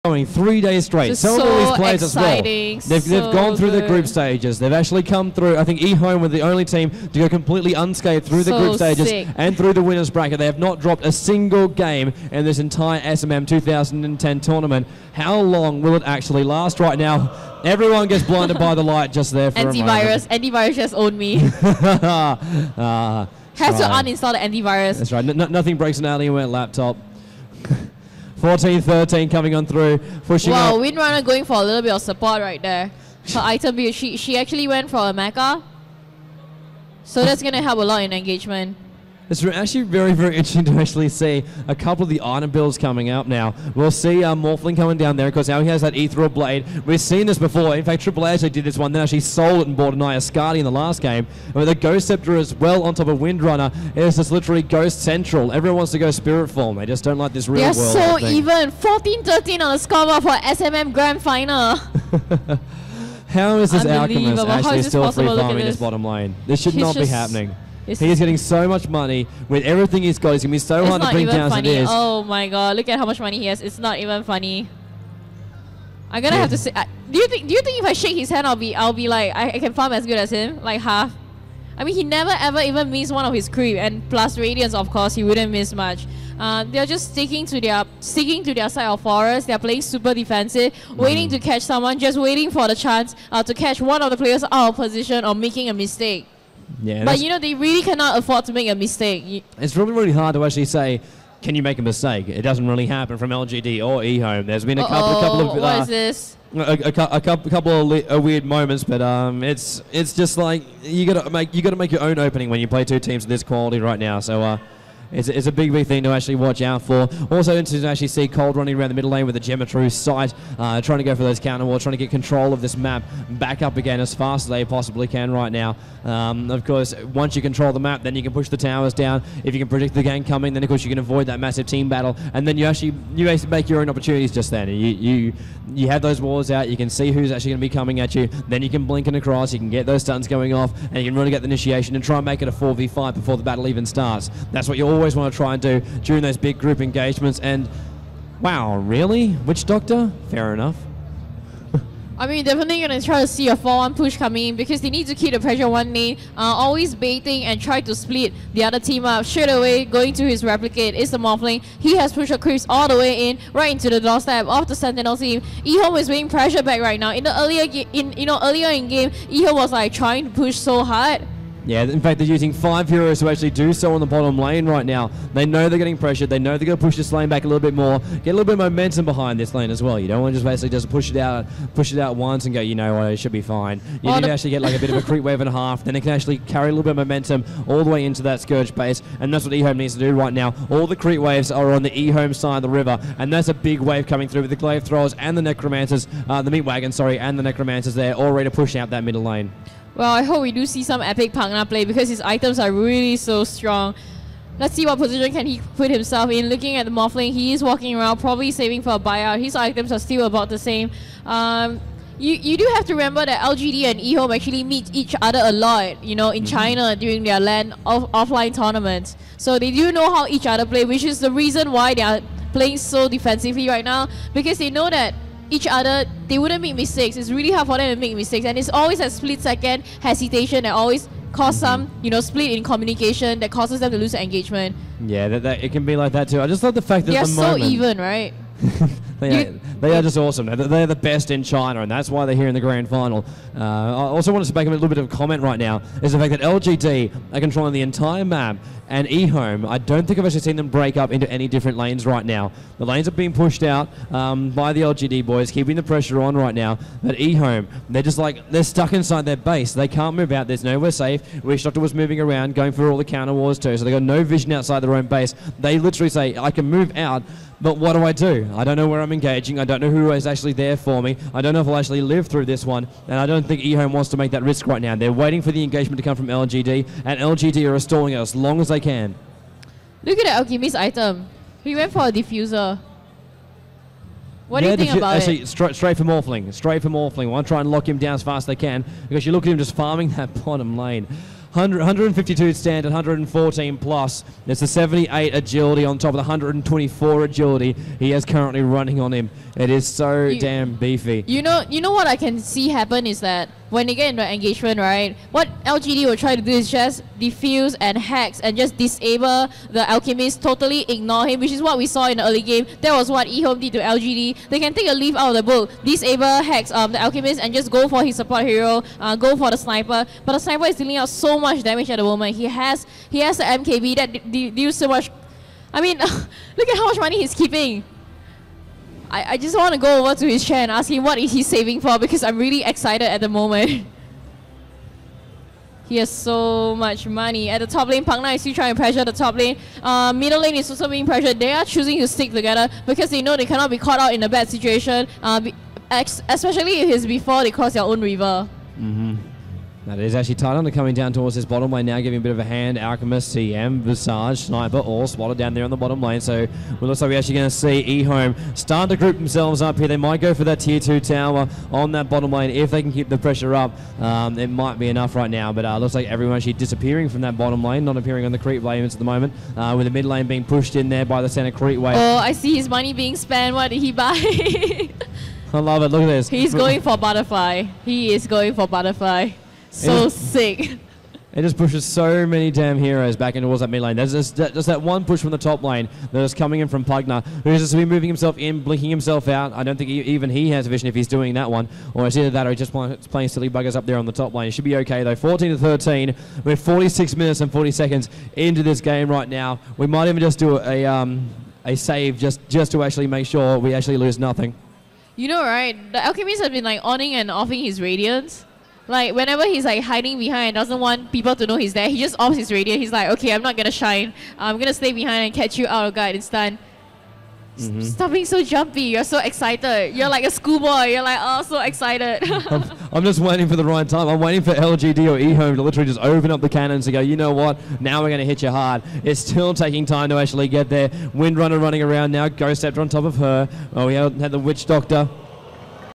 going 3 days straight. Some of all these players exciting, as well. They've gone through the group stages. They've actually come through. I think Ehome were the only team to go completely unscathed through the group stages and through the winners bracket. They have not dropped a single game in this entire SMM 2010 tournament. How long will it actually last right now? Everyone gets blinded by the light just there for a moment. Antivirus just owned me. Has to uninstall the antivirus. That's right. Nothing breaks an Alienware laptop. 14-13 coming on through, pushing up. Wow, Windrunner going for a little bit of support right there. Her item build, she actually went for a mecha. So that's going to help a lot in engagement. It's actually very, very interesting to actually see a couple of the item builds coming up now. We'll see Morphling coming down there because now he has that Ethereal Blade. We've seen this before. In fact, AAA actually did this one, then actually sold it and bought an DOTA in the last game. And with the Ghost Scepter as well on top of Windrunner, it's just literally Ghost Central. Everyone wants to go Spirit form. They just don't like this real world. They're so even. 14-13 on the scoreboard for SMM Grand Final. How is this Alchemist actually still free farming this bottom lane? This should not be happening. He is getting so much money with everything he's got. It's going to be so hard to bring down as it is. Oh my god, look at how much money he has. It's not even funny. I'm going to have to say, do you think if I shake his hand, I'll be like, I can farm as good as him? Like half? I mean, he never ever even missed one of his creep, and plus Radiance, of course, he wouldn't miss much. They're just sticking to their side of forest. They're playing super defensive, waiting to catch someone, just waiting for the chance to catch one of the players out of position or making a mistake. Yeah, but you know, they really cannot afford to make a mistake. It's really, really hard to actually say, can you make a mistake? It doesn't really happen from LGD or Ehome. There's been a couple of what is this? A couple of weird moments, but it's just like you gotta make your own opening when you play two teams of this quality right now. So it's a big thing to actually watch out for. Also to actually see Cold running around the middle lane with a Geometry sight, trying to go for those counter walls, trying to get control of this map back up again as fast as they possibly can right now. Of course, once you control the map, then you can push the towers down. If you can predict the gang coming, then of course you can avoid that massive team battle, and then you basically make your own opportunities just then. You have those walls out, you can see who's actually going to be coming at you, then you can blink and across, you can get those stuns going off, and you can really get the initiation and try and make it a 4v5 before the battle even starts. That's what you always want to try and do during those big group engagements. And wow, really? Witch Doctor? Fair enough. I mean, definitely going to try to see a 4-1 push coming in because they need to keep the pressure one lane, always baiting and try to split the other team up. Straight away, going to his replicate is the Morphling. He has pushed the creeps all the way in, right into the doorstep of the Sentinel team. Ehome is being pressure back right now. In the earlier in game, Ehome was like trying to push so hard. Yeah, in fact, they're using 5 heroes to actually do so on the bottom lane right now. They know they're getting pressured. They know they're going to push this lane back a little bit more, get a little bit of momentum behind this lane as well. You don't want to just basically just push it out once and go, you know what, it should be fine. You need to actually get like a bit of a creep wave and a half, then it can actually carry a little bit of momentum all the way into that Scourge base, and that's what Ehome needs to do right now. All the creep waves are on the Ehome side of the river, and that's a big wave coming through with the Glaive Throwers and the Necromancers, the Meat Wagon, sorry, and the Necromancers there, all ready to push out that middle lane. Well, I hope we do see some epic Pangna play because his items are really so strong. Let's see what position can he put himself in. Looking at the Morphling, he is walking around, probably saving for a buyout. His items are still about the same. You do have to remember that LGD and Ehome actually meet each other a lot, you know, in China during their LAN offline tournaments. So they do know how each other play, which is the reason why they are playing so defensively right now, because they know that each other, they wouldn't make mistakes. It's really hard for them to make mistakes, and it's always a split-second hesitation that always cause some, you know, split in communication that causes them to lose the engagement. Yeah, it can be like that too. I just love the fact that they're so even, right? They are just awesome. They're the best in China, and that's why they're here in the grand final. I also want to make a little bit of a comment right now, is the fact that LGD are controlling the entire map, and Ehome, I don't think I've actually seen them break up into any different lanes right now. The lanes are being pushed out by the LGD boys, keeping the pressure on right now. But Ehome, they're just like, they're stuck inside their base. They can't move out. There's nowhere safe. Witch Doctor was moving around, going for all the counter wars too, so they got no vision outside their own base. They literally say, I can move out, but what do? I don't know where I'm engaging. I don't know who is actually there for me. I don't know if I'll actually live through this one. And I don't think Ehome wants to make that risk right now. They're waiting for the engagement to come from LGD, and LGD are stalling it as long as they can. Look at the Alchemist item. He went for a diffuser. What do you think about actually, it? Straight for Morphling. Straight for Morphling. I want to try and lock him down as fast as they can, because you look at him just farming that bottom lane. 152 stand at 114 plus. There's a 78 agility on top of the 124 agility he has currently running on him. It is so damn beefy. You know what I can see happen is that when they get into an engagement, right, what LGD will try to do is just defuse and hex and just disable the Alchemist, totally ignore him, which is what we saw in the early game. That was what Ehome did to LGD. They can take a leaf out of the book, disable, hex the Alchemist, and just go for his support hero, go for the sniper. But the sniper is dealing out so much damage at the moment. He has the MKB that deals so much. I mean, look at how much money he's keeping. I just want to go over to his chair and ask him what is he saving for, because I'm really excited at the moment. He has so much money. At the top lane, Pangna is still trying to pressure the top lane. Middle lane is also being pressured. They are choosing to stick together because they know they cannot be caught out in a bad situation, especially if it's before they cross their own river. That is actually Titan coming down towards this bottom lane now, giving a bit of a hand. Alchemist, CM, Visage, Sniper, all spotted down there on the bottom lane. So it looks like we're actually going to see Ehome start to group themselves up here. They might go for that tier 2 tower on that bottom lane if they can keep the pressure up. It might be enough right now, but looks like everyone actually disappearing from that bottom lane, not appearing on the creep lanes at the moment, with the mid lane being pushed in there by the center creep wave. Oh, I see his money being spent. What did he buy? I love it. Look at this. He's going for Butterfly. He is going for Butterfly. So sick. It just pushes so many damn heroes back in towards that mid lane. There's just that one push from the top lane that is coming in from Pugna, who's just been moving himself in, blinking himself out. I don't think even he has vision if he's doing that one. Or it's either that or he's just playing silly buggers up there on the top lane. It should be okay though. 14 to 13. We're 46 minutes and 40 seconds into this game right now. We might even just do a save just to actually make sure we actually lose nothing. You know, right? The Alchemist has been like onning and offing his Radiance. Like, whenever he's like hiding behind and doesn't want people to know he's there, he just offs his Radiance. He's like, okay, I'm not gonna shine. I'm gonna stay behind and catch you out of guard and stun. Stop being so jumpy. You're so excited. You're like a schoolboy. You're like, oh, so excited. I'm just waiting for the right time. I'm waiting for LGD or Ehome to literally just open up the cannons and go, you know what? Now we're going to hit you hard. It's still taking time to actually get there. Windrunner running around now. Ghost Scepter on top of her. Oh, we had the Witch Doctor.